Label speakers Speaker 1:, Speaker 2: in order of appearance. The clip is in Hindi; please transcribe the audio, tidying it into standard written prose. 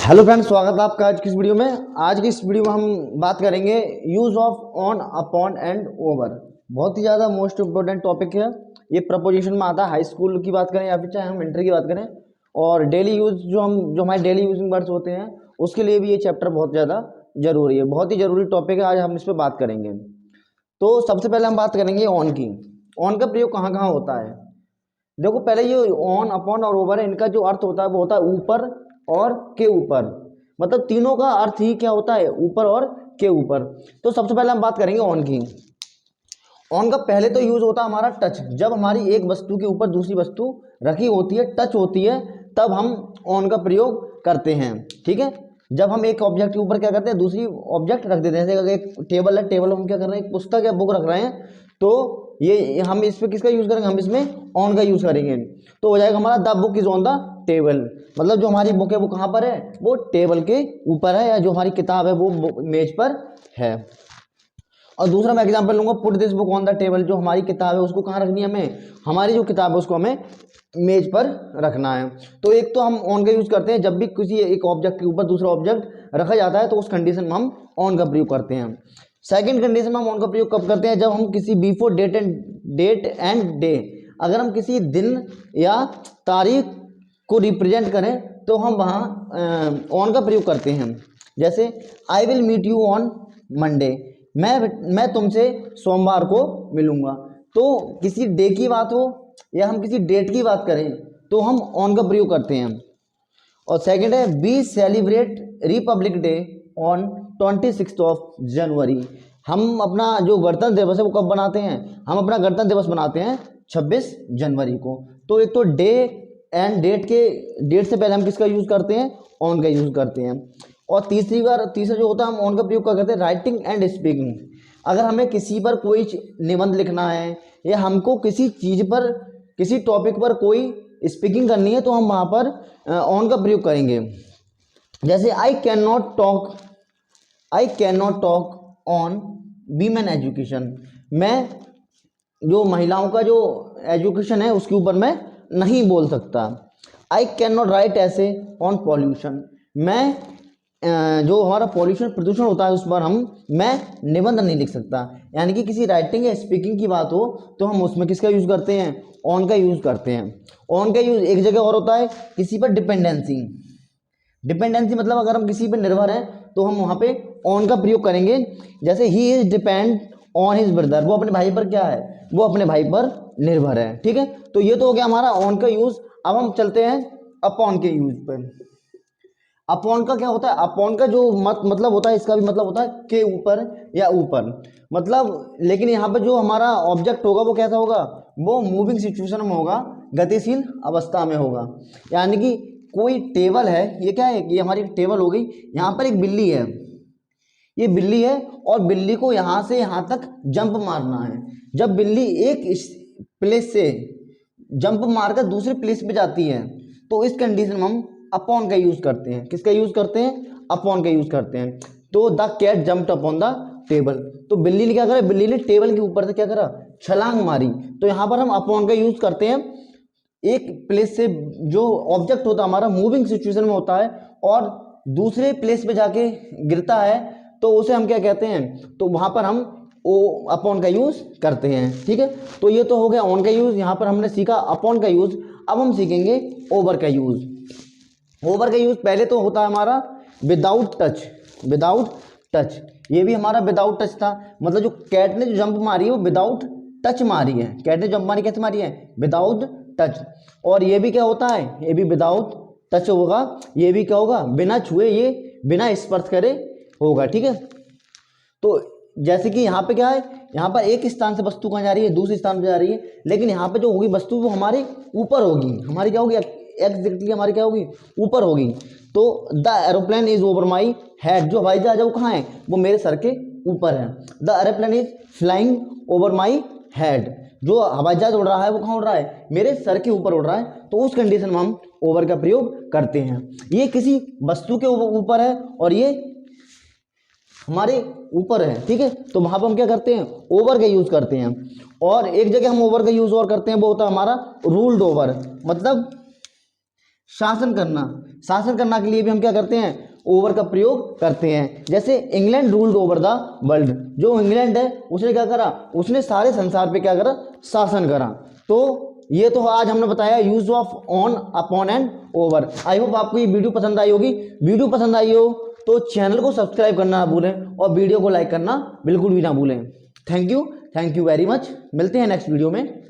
Speaker 1: हेलो फ्रेंड्स, स्वागत है आपका आज की इस वीडियो में। आज की इस वीडियो में हम बात करेंगे use of on, upon and over. बहुत ही ज़्यादा मोस्ट इम्पोर्टेंट टॉपिक है। ये प्रपोजिशन में आता है, हाई स्कूल की बात करें या फिर चाहे हम इंटर की बात करें, और डेली यूज जो हमारे डेली यूजिंग वर्ड्स होते हैं उसके लिए भी ये चैप्टर बहुत ज़्यादा जरूरी है। बहुत ही ज़रूरी टॉपिक है, आज हम इस पर बात करेंगे। तो सबसे पहले हम बात करेंगे ऑन की। ऑन का प्रयोग कहाँ कहाँ होता है। देखो, पहले ये ऑन, अपॉन और ओवर है, इनका जो अर्थ होता है वो होता है ऊपर और के ऊपर। मतलब तीनों का अर्थ ही क्या होता है, ऊपर और के ऊपर। तो सबसे पहले हम बात करेंगे ऑन की। ऑन का पहले तो यूज होता है हमारा टच। जब हमारी एक वस्तु के ऊपर दूसरी वस्तु रखी होती है, टच होती है, तब हम ऑन का प्रयोग करते हैं। ठीक है, जब हम एक ऑब्जेक्ट के ऊपर क्या करते हैं, दूसरी ऑब्जेक्ट रख देते हैं। जैसे अगर एक टेबल है, टेबल हम क्या कर रहे हैं, एक पुस्तक या बुक रख रहे हैं, तो ये हम इस पे किसका यूज करेंगे, हम इसमें ऑन का यूज करेंगे। तो हो जाएगा हमारा the book is on the table. मतलब जो हमारी बुक है वो कहाँ पर है, वो टेबल के ऊपर है, या जो हमारी किताब है वो मेज पर है। और दूसरा मैं एग्जांपल लूंगा, put this book on the table. जो हमारी किताब है उसको कहाँ रखनी है हमें, हमारी जो किताब है उसको हमें मेज पर रखना है। तो एक तो हम ऑन का यूज करते हैं जब भी किसी एक ऑब्जेक्ट के ऊपर दूसरा ऑब्जेक्ट रखा जाता है, तो उस कंडीशन में हम ऑन का प्रयोग करते हैं। सेकंड कंडीशन में हम ऑन का प्रयोग कब करते हैं, जब हम किसी बिफोर डेट एंड डे, अगर हम किसी दिन या तारीख को रिप्रेजेंट करें तो हम वहाँ ऑन का प्रयोग करते हैं। जैसे I will meet you on Monday, मैं तुमसे सोमवार को मिलूंगा। तो किसी डे की बात हो या हम किसी डेट की बात करें तो हम ऑन का प्रयोग करते हैं। और सेकंड है we celebrate republic day on 26 of January. हम अपना जो गणतंत्र दिवस है वो कब बनाते हैं, हम अपना गणतंत्र दिवस बनाते हैं 26 जनवरी को। तो एक तो डे एंड डेट से पहले हम किसका यूज करते हैं, ऑन का यूज करते हैं। और तीसरा जो होता है हम ऑन का प्रयोग करते हैं राइटिंग एंड स्पीकिंग। अगर हमें किसी पर कोई निबंध लिखना है या हमको किसी चीज़ पर, किसी टॉपिक पर कोई स्पीकिंग करनी है, तो हम वहाँ पर ऑन का प्रयोग करेंगे। जैसे I can not talk on women education. मैं जो महिलाओं का जो एजुकेशन है उसके ऊपर मैं नहीं बोल सकता। आई कैन नॉट राइट ऐसे ऑन पॉल्यूशन। मैं जो हमारा पॉल्यूशन, प्रदूषण होता है उस पर मैं निबंध नहीं लिख सकता। यानी कि किसी राइटिंग या स्पीकिंग की बात हो तो हम उसमें किसका यूज़ करते हैं, ऑन का यूज़ करते हैं। ऑन का यूज़ एक जगह और होता है, किसी पर डिपेंडेंसी मतलब अगर हम किसी पर निर्भर हैं तो हम वहाँ पे ऑन का प्रयोग करेंगे। जैसे he is depend on his brother, वो अपने भाई पर क्या है, वो अपने भाई पर निर्भर है। ठीक है, तो ये तो हो गया हमारा ऑन का यूज़। अब हम चलते हैं अपॉन के यूज़ पर। अपॉन का क्या होता है, अपॉन का जो मतलब होता है, इसका भी मतलब होता है के ऊपर या ऊपर। मतलब लेकिन यहाँ पर जो हमारा ऑब्जेक्ट होगा वो कैसा होगा, वो मूविंग सिचुएशन में होगा, गतिशील अवस्था में होगा। यानी कि कोई टेबल है, ये क्या है, ये हमारी टेबल हो गई, यहाँ पर एक बिल्ली है, ये बिल्ली है और बिल्ली को यहाँ से यहाँ तक जंप मारना है। जब बिल्ली एक प्लेस से जंप मारकर दूसरे प्लेस पे जाती है तो इस कंडीशन में हम अपॉन का यूज करते हैं। किसका यूज करते हैं, अपॉन का यूज करते हैं। तो the cat jumped upon the table, तो बिल्ली ने क्या करा, बिल्ली ने टेबल के ऊपर से क्या करा, छलांग मारी। तो यहाँ पर हम अपॉन का यूज करते हैं। एक प्लेस से जो ऑब्जेक्ट होता है हमारा मूविंग सिचुएशन में होता है और दूसरे प्लेस पे जाके गिरता है तो उसे हम क्या कहते हैं, तो वहां पर हम ओ अपॉन का यूज करते हैं। ठीक है, तो ये तो हो गया ऑन का यूज, यहाँ पर हमने सीखा अपॉन का यूज। अब हम सीखेंगे ओवर का यूज। ओवर का यूज पहले तो होता है हमारा विदाउट टच। ये भी हमारा विदाउट टच था। मतलब जो कैट ने जो जंप मारी है वो विदाउट टच मारी है। कैट ने जंप मारी कैसे मारी है, विदाउट टच। और ये भी क्या होता है, ये भी विदाउट टच होगा। ये भी क्या होगा, बिना छुए, ये बिना स्पर्श करे होगा। ठीक है, तो जैसे कि यहाँ पे क्या है, यहाँ पर एक स्थान से वस्तु कहाँ जा रही है, दूसरे स्थान पे जा रही है, लेकिन यहाँ पे जो होगी वस्तु वो हमारे ऊपर होगी। हमारी क्या होगी, एग्जैक्टली हमारी क्या होगी, ऊपर होगी। तो the aeroplane is over my head, जो हवाई जहाज है वो कहाँ है, वो मेरे सर के ऊपर है। The aeroplane is flying over my head, जो हवाई जहाज उड़ रहा है वो कहाँ उड़ रहा है, मेरे सर के ऊपर उड़ रहा है। तो उस कंडीशन में हम ओवर का प्रयोग करते हैं। ये किसी वस्तु के ऊपर है और ये हमारे ऊपर है। ठीक है, तो वहां पर हम क्या करते हैं, ओवर का यूज करते हैं। और एक जगह हम ओवर का यूज और करते हैं, वो होता है हमारा रूल्ड ओवर। मतलब शासन करना, शासन करना के लिए भी हम क्या करते हैं, ओवर का प्रयोग करते हैं। जैसे England ruled over the world, जो इंग्लैंड है उसने क्या करा, उसने सारे संसार पे क्या करा, शासन करा। तो ये तो आज हमने बताया use of on, upon and over. I hope आपको ये वीडियो पसंद आई होगी। वीडियो पसंद आई हो तो चैनल को सब्सक्राइब करना ना भूलें और वीडियो को लाइक करना बिल्कुल भी ना भूलें। Thank you very much. मिलते हैं नेक्स्ट वीडियो में।